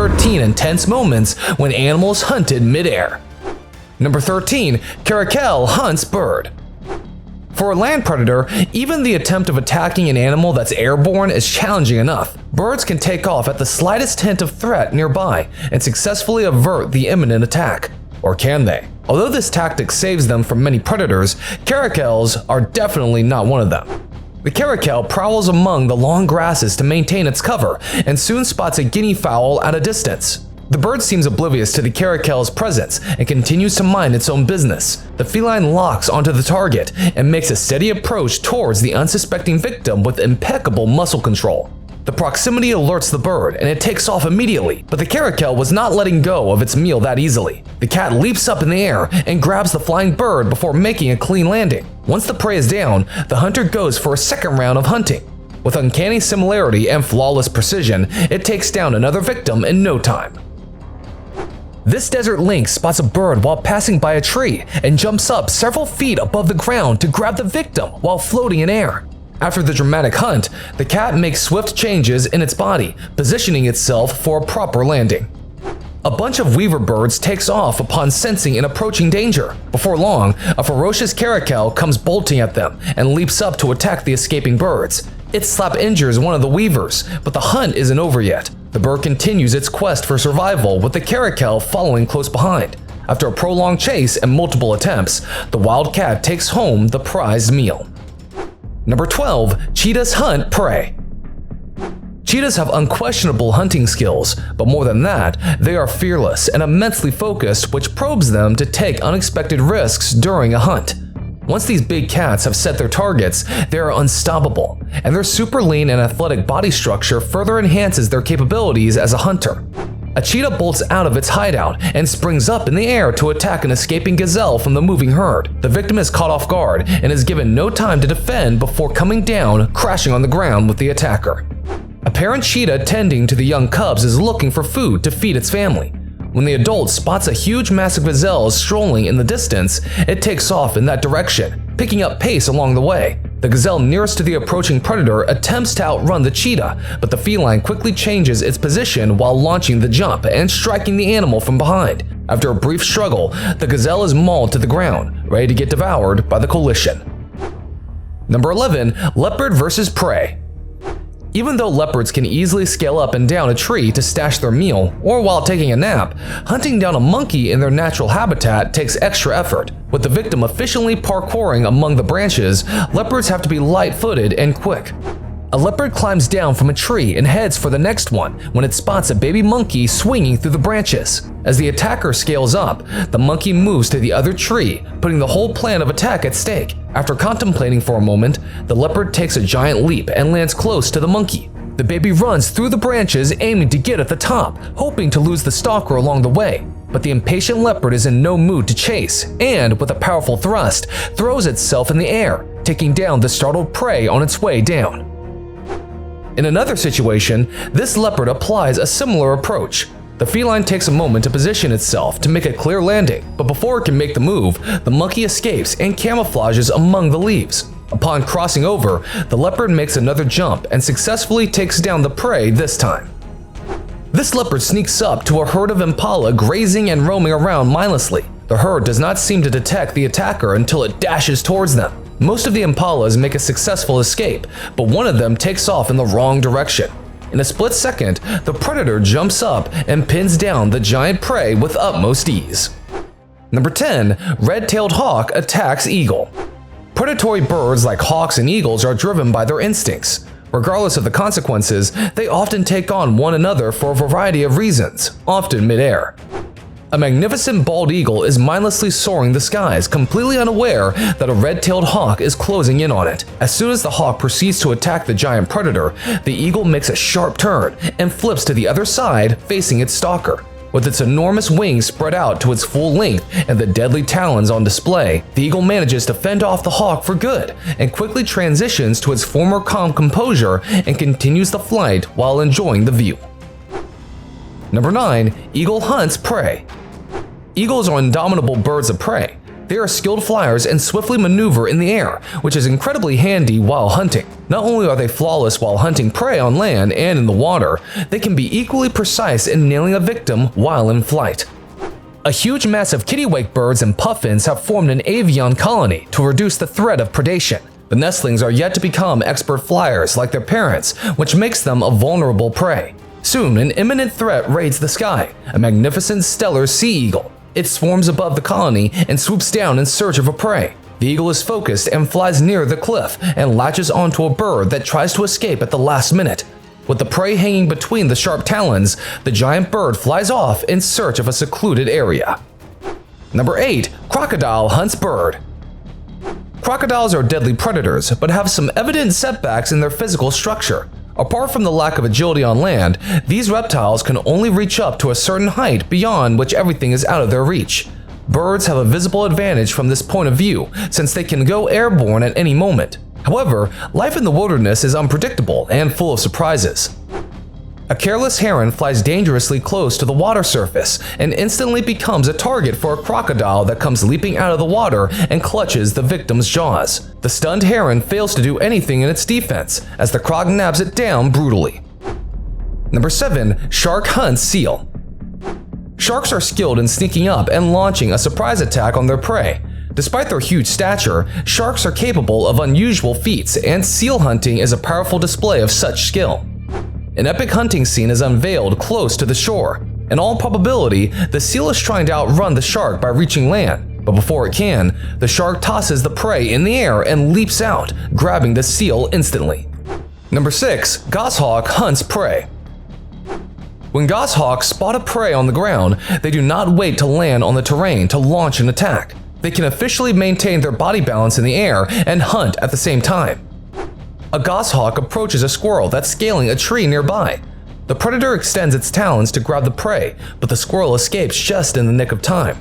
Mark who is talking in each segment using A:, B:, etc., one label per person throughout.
A: 13 intense moments when animals hunted midair. Number 13. Caracal hunts bird. For a land predator, even the attempt of attacking an animal that's airborne is challenging enough. Birds can take off at the slightest hint of threat nearby and successfully avert the imminent attack. Or can they? Although this tactic saves them from many predators, caracals are definitely not one of them. The caracal prowls among the long grasses to maintain its cover and soon spots a guinea fowl at a distance. The bird seems oblivious to the caracal's presence and continues to mind its own business. The feline locks onto the target and makes a steady approach towards the unsuspecting victim with impeccable muscle control. The proximity alerts the bird and it takes off immediately, but the caracal was not letting go of its meal that easily. The cat leaps up in the air and grabs the flying bird before making a clean landing. Once the prey is down, the hunter goes for a second round of hunting. With uncanny similarity and flawless precision, it takes down another victim in no time. This desert lynx spots a bird while passing by a tree and jumps up several feet above the ground to grab the victim while floating in air. After the dramatic hunt, the cat makes swift changes in its body, positioning itself for a proper landing. A bunch of weaver birds takes off upon sensing an approaching danger. Before long, a ferocious caracal comes bolting at them and leaps up to attack the escaping birds. Its slap injures one of the weavers, but the hunt isn't over yet. The bird continues its quest for survival with the caracal following close behind. After a prolonged chase and multiple attempts, the wild cat takes home the prized meal. Number 12. Cheetahs hunt prey. Cheetahs have unquestionable hunting skills, but more than that, they are fearless and immensely focused, which probes them to take unexpected risks during a hunt. Once these big cats have set their targets, they are unstoppable, and their super lean and athletic body structure further enhances their capabilities as a hunter. A cheetah bolts out of its hideout and springs up in the air to attack an escaping gazelle from the moving herd. The victim is caught off guard and is given no time to defend before coming down, crashing on the ground with the attacker. A parent cheetah tending to the young cubs is looking for food to feed its family. When the adult spots a huge mass of gazelles strolling in the distance, it takes off in that direction, picking up pace along the way. The gazelle nearest to the approaching predator attempts to outrun the cheetah, but the feline quickly changes its position while launching the jump and striking the animal from behind. After a brief struggle, the gazelle is mauled to the ground, ready to get devoured by the coalition. Number 11. Leopard versus prey. Even though leopards can easily scale up and down a tree to stash their meal, or while taking a nap, hunting down a monkey in their natural habitat takes extra effort. With the victim efficiently parkouring among the branches, leopards have to be light-footed and quick. A leopard climbs down from a tree and heads for the next one when it spots a baby monkey swinging through the branches. As the attacker scales up, the monkey moves to the other tree, putting the whole plan of attack at stake. After contemplating for a moment, the leopard takes a giant leap and lands close to the monkey. The baby runs through the branches aiming to get at the top, hoping to lose the stalker along the way. But the impatient leopard is in no mood to chase, and with a powerful thrust, throws itself in the air, taking down the startled prey on its way down. In another situation, this leopard applies a similar approach. The feline takes a moment to position itself to make a clear landing, but before it can make the move, the monkey escapes and camouflages among the leaves. Upon crossing over, the leopard makes another jump and successfully takes down the prey this time. This leopard sneaks up to a herd of impala grazing and roaming around mindlessly. The herd does not seem to detect the attacker until it dashes towards them. Most of the impalas make a successful escape, but one of them takes off in the wrong direction. In a split second, the predator jumps up and pins down the giant prey with utmost ease. Number 10. Red-tailed hawk attacks eagle. Predatory birds like hawks and eagles are driven by their instincts. Regardless of the consequences, they often take on one another for a variety of reasons, often mid-air. A magnificent bald eagle is mindlessly soaring the skies, completely unaware that a red-tailed hawk is closing in on it. As soon as the hawk proceeds to attack the giant predator, the eagle makes a sharp turn and flips to the other side, facing its stalker. With its enormous wings spread out to its full length and the deadly talons on display, the eagle manages to fend off the hawk for good and quickly transitions to its former calm composure and continues the flight while enjoying the view. Number 9. Eagle hunts prey. Eagles are indomitable birds of prey. They are skilled flyers and swiftly maneuver in the air, which is incredibly handy while hunting. Not only are they flawless while hunting prey on land and in the water, they can be equally precise in nailing a victim while in flight. A huge mass of kittiwake birds and puffins have formed an avian colony to reduce the threat of predation. The nestlings are yet to become expert flyers like their parents, which makes them a vulnerable prey. Soon, an imminent threat raids the sky, a magnificent stellar sea eagle. It swarms above the colony and swoops down in search of a prey. The eagle is focused and flies near the cliff and latches onto a bird that tries to escape at the last minute. With the prey hanging between the sharp talons, the giant bird flies off in search of a secluded area. Number 8. Crocodile hunts bird. Crocodiles are deadly predators, but have some evident setbacks in their physical structure. Apart from the lack of agility on land, these reptiles can only reach up to a certain height beyond which everything is out of their reach. Birds have a visible advantage from this point of view, since they can go airborne at any moment. However, life in the wilderness is unpredictable and full of surprises. A careless heron flies dangerously close to the water surface and instantly becomes a target for a crocodile that comes leaping out of the water and clutches the victim's jaws. The stunned heron fails to do anything in its defense, as the croc nabs it down brutally. Number 7. Shark hunts seal. Sharks are skilled in sneaking up and launching a surprise attack on their prey. Despite their huge stature, sharks are capable of unusual feats, and seal hunting is a powerful display of such skill. An epic hunting scene is unveiled close to the shore. In all probability, the seal is trying to outrun the shark by reaching land, but before it can, the shark tosses the prey in the air and leaps out, grabbing the seal instantly. Number 6. Goshawk hunts prey. When goshawks spot a prey on the ground, they do not wait to land on the terrain to launch an attack. They can officially maintain their body balance in the air and hunt at the same time. A goshawk approaches a squirrel that's scaling a tree nearby. The predator extends its talons to grab the prey, but the squirrel escapes just in the nick of time.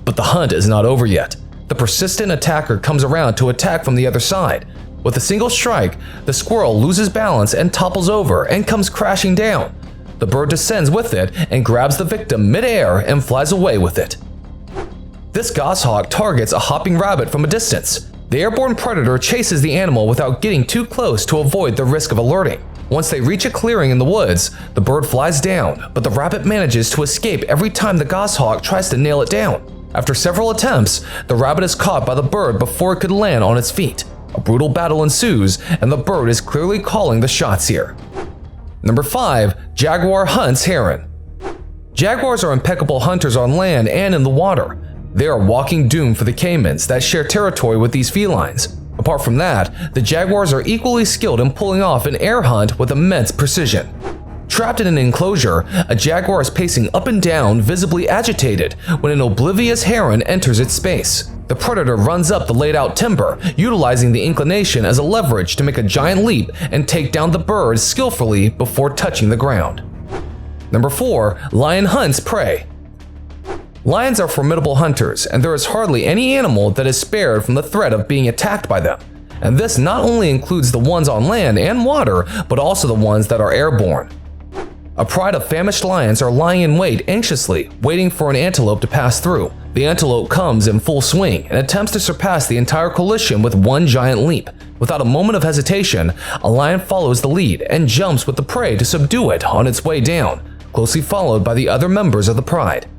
A: But the hunt is not over yet. The persistent attacker comes around to attack from the other side. With a single strike, the squirrel loses balance and topples over and comes crashing down. The bird descends with it and grabs the victim mid-air and flies away with it. This goshawk targets a hopping rabbit from a distance. The airborne predator chases the animal without getting too close to avoid the risk of alerting. Once they reach a clearing in the woods, the bird flies down, but the rabbit manages to escape every time the goshawk tries to nail it down. After several attempts, the rabbit is caught by the bird before it could land on its feet. A brutal battle ensues, and the bird is clearly calling the shots here. Number 5. Jaguar hunts heron. Jaguars are impeccable hunters on land and in the water. They are walking doom for the caimans that share territory with these felines. Apart from that, the jaguars are equally skilled in pulling off an air hunt with immense precision. Trapped in an enclosure, a jaguar is pacing up and down, visibly agitated, when an oblivious heron enters its space. The predator runs up the laid-out timber, utilizing the inclination as a leverage to make a giant leap and take down the bird skillfully before touching the ground. Number 4. Lion hunts prey. Lions are formidable hunters, and there is hardly any animal that is spared from the threat of being attacked by them. And this not only includes the ones on land and water, but also the ones that are airborne. A pride of famished lions are lying in wait anxiously, waiting for an antelope to pass through. The antelope comes in full swing and attempts to surpass the entire coalition with one giant leap. Without a moment of hesitation, a lion follows the lead and jumps with the prey to subdue it on its way down, closely followed by the other members of the pride.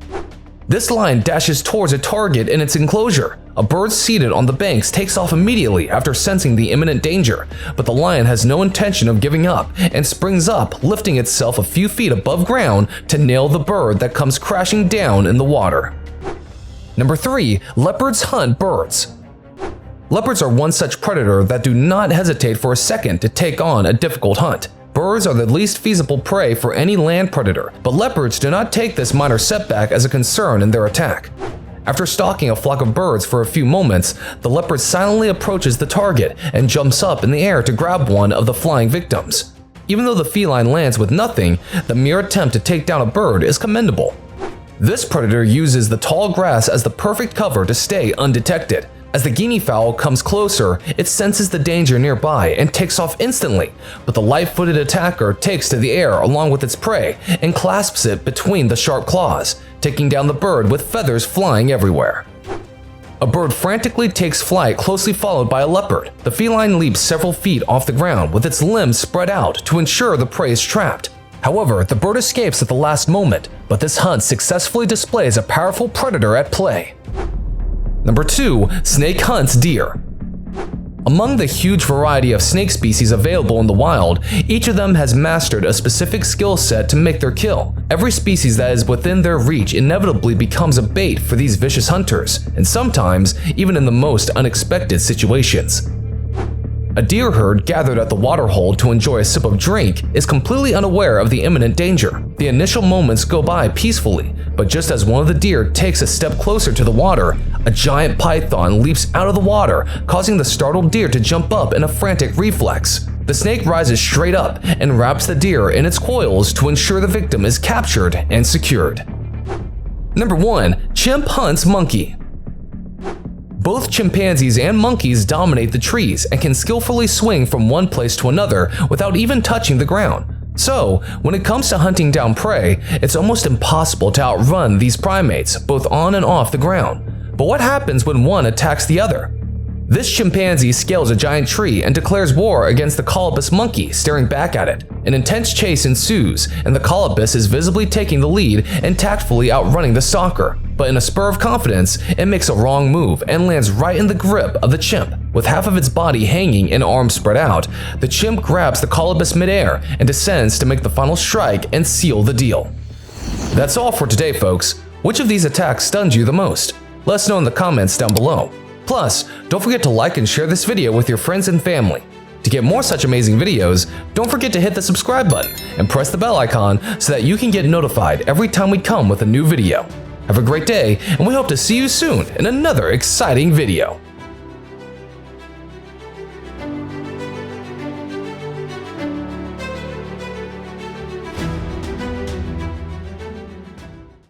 A: This lion dashes towards a target in its enclosure. A bird seated on the banks takes off immediately after sensing the imminent danger, but the lion has no intention of giving up and springs up, lifting itself a few feet above ground to nail the bird that comes crashing down in the water. Number 3. Leopards hunt birds. Leopards are one such predator that do not hesitate for a second to take on a difficult hunt. Birds are the least feasible prey for any land predator, but leopards do not take this minor setback as a concern in their attack. After stalking a flock of birds for a few moments, the leopard silently approaches the target and jumps up in the air to grab one of the flying victims. Even though the feline lands with nothing, the mere attempt to take down a bird is commendable. This predator uses the tall grass as the perfect cover to stay undetected. As the guinea fowl comes closer, it senses the danger nearby and takes off instantly, but the light-footed attacker takes to the air along with its prey and clasps it between the sharp claws, taking down the bird with feathers flying everywhere. A bird frantically takes flight, closely followed by a leopard. The feline leaps several feet off the ground with its limbs spread out to ensure the prey is trapped. However, the bird escapes at the last moment, but this hunt successfully displays a powerful predator at play. Number 2. Snake hunts deer. Among the huge variety of snake species available in the wild, each of them has mastered a specific skill set to make their kill. Every species that is within their reach inevitably becomes a bait for these vicious hunters, and sometimes even in the most unexpected situations. A deer herd gathered at the waterhole to enjoy a sip of drink is completely unaware of the imminent danger. The initial moments go by peacefully, but just as one of the deer takes a step closer to the water, a giant python leaps out of the water, causing the startled deer to jump up in a frantic reflex. The snake rises straight up and wraps the deer in its coils to ensure the victim is captured and secured. Number 1. Chimp hunts monkey. Both chimpanzees and monkeys dominate the trees and can skillfully swing from one place to another without even touching the ground. So, when it comes to hunting down prey, it's almost impossible to outrun these primates, both on and off the ground. But what happens when one attacks the other? This chimpanzee scales a giant tree and declares war against the colobus monkey staring back at it. An intense chase ensues, and the colobus is visibly taking the lead and tactfully outrunning the stalker. But in a spur of confidence, it makes a wrong move and lands right in the grip of the chimp. With half of its body hanging and arms spread out, the chimp grabs the colobus midair and descends to make the final strike and seal the deal. That's all for today, folks. Which of these attacks stunned you the most? Let us know in the comments down below. Plus, don't forget to like and share this video with your friends and family. To get more such amazing videos, don't forget to hit the subscribe button and press the bell icon so that you can get notified every time we come with a new video. Have a great day, and we hope to see you soon in another exciting video.